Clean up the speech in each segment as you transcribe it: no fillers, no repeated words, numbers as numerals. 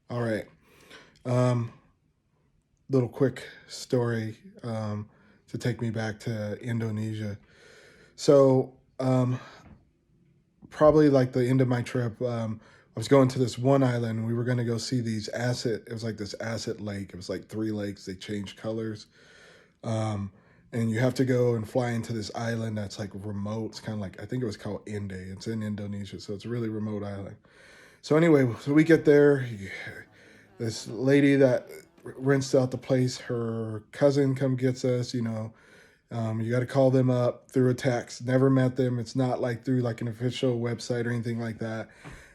All right. Um, Little quick story to take me back to Indonesia. So, probably like the end of my trip, I was going to this one island. We were going to go see these acid. It was like this acid lake. It was like three lakes. They changed colors. Um, and you have to go and fly into this island that's like remote. It's kind of like, I think it was called Inde. It's in Indonesia. So it's a really remote island. So anyway, so we get there. This lady that rents out the place, her cousin come gets us. You got to call them up through a text. Never met them. It's not like through like an official website or anything like that.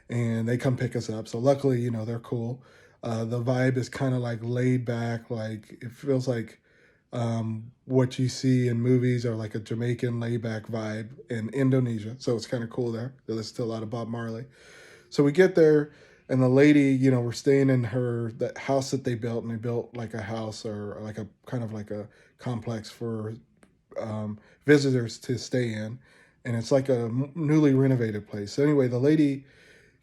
And they come pick us up. So luckily, they're cool. The vibe is kind of like laid back. Like it feels like what you see in movies or like a Jamaican laid back vibe in Indonesia. So it's kind of cool there. They listen to a lot of Bob Marley. So we get there, and the lady, we're staying in her that house that they built, and they built like a house or like a kind of like a complex for visitors to stay in, and it's like a newly renovated place. So anyway, the lady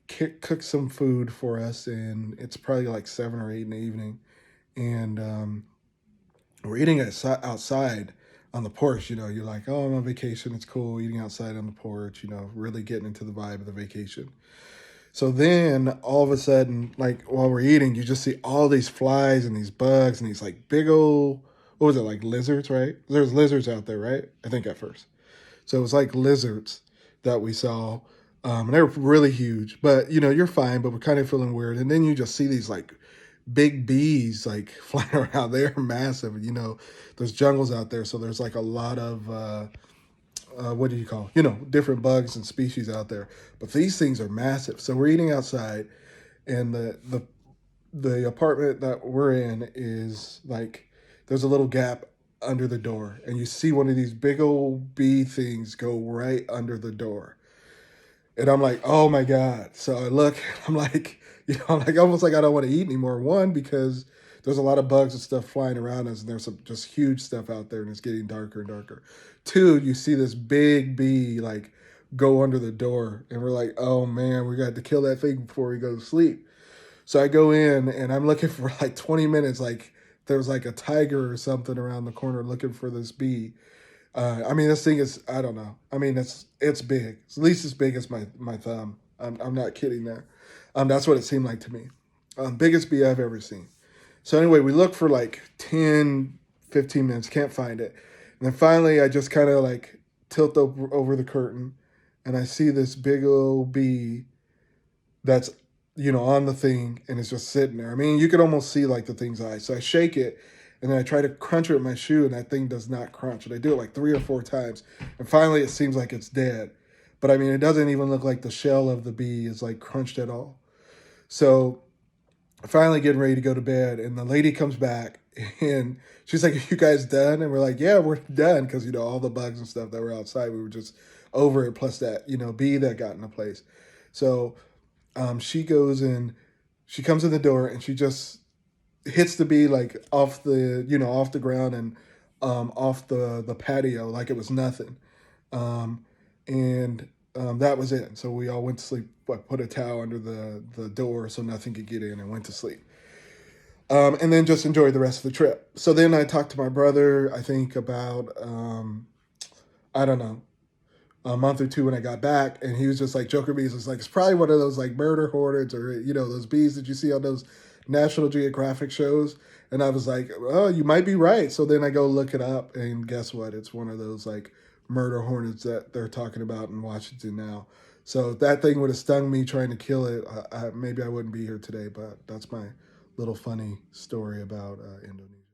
cooked some food for us, and it's probably like 7 or 8 in the evening, and we're eating it outside on the porch. You're like, oh, I'm on vacation. It's cool eating outside on the porch. Really getting into the vibe of the vacation. So then all of a sudden, like while we're eating, you just see all these flies and these bugs and these like big old, what was it, like lizards, right? There's lizards out there, right? I think at first. So it was like lizards that we saw. And they were really huge, but you're fine, but we're kind of feeling weird. And then you just see these like big bees like flying around. They're massive. There's jungles out there. So there's like a lot of, what do you call, different bugs and species out there. But these things are massive. So we're eating outside, and the apartment that we're in is like there's a little gap under the door, and you see one of these big old bee things go right under the door. And I'm like, oh my God. So I look, I'm like, I'm like almost like I don't want to eat anymore. One, because there's a lot of bugs and stuff flying around us, and there's some just huge stuff out there, and it's getting darker and darker. Two, you see this big bee like go under the door, and we're like, oh man, we got to kill that thing before we go to sleep. So I go in, and I'm looking for like 20 minutes, like there was like a tiger or something around the corner looking for this bee. I mean, this thing is, I don't know. I mean, it's big. It's at least as big as my thumb. I'm not kidding there. That's what it seemed like to me. Biggest bee I've ever seen. So anyway, we look for like 10, 15 minutes, can't find it. And then finally, I just kind of like tilt over the curtain, and I see this big old bee that's, on the thing, and it's just sitting there. I mean, you could almost see like the thing's eyes. So I shake it, and then I try to crunch it with my shoe, and that thing does not crunch. And I do it like 3 or 4 times, and finally it seems like it's dead. But I mean, it doesn't even look like the shell of the bee is like crunched at all. So finally getting ready to go to bed, and the lady comes back, and she's like, "Are you guys done?" And we're like, "Yeah, we're done," because all the bugs and stuff that were outside, we were just over it. Plus that bee that got into place. So she goes in, she comes in the door, and she just hits the bee like off the ground, and off the patio like it was nothing. Um, and that was it. So we all went to sleep. Put a towel under the door so nothing could get in, and went to sleep. And then just enjoyed the rest of the trip. So then I talked to my brother, I think about, I don't know, a month or two when I got back, and he was just like, Joker bees. It's like, it's probably one of those like murder hornets, or, those bees that you see on those National Geographic shows. And I was like, oh, you might be right. So then I go look it up, and guess what? It's one of those like murder hornets that they're talking about in Washington now. So if that thing would have stung me trying to kill it, maybe I wouldn't be here today. But that's my little funny story about Indonesia.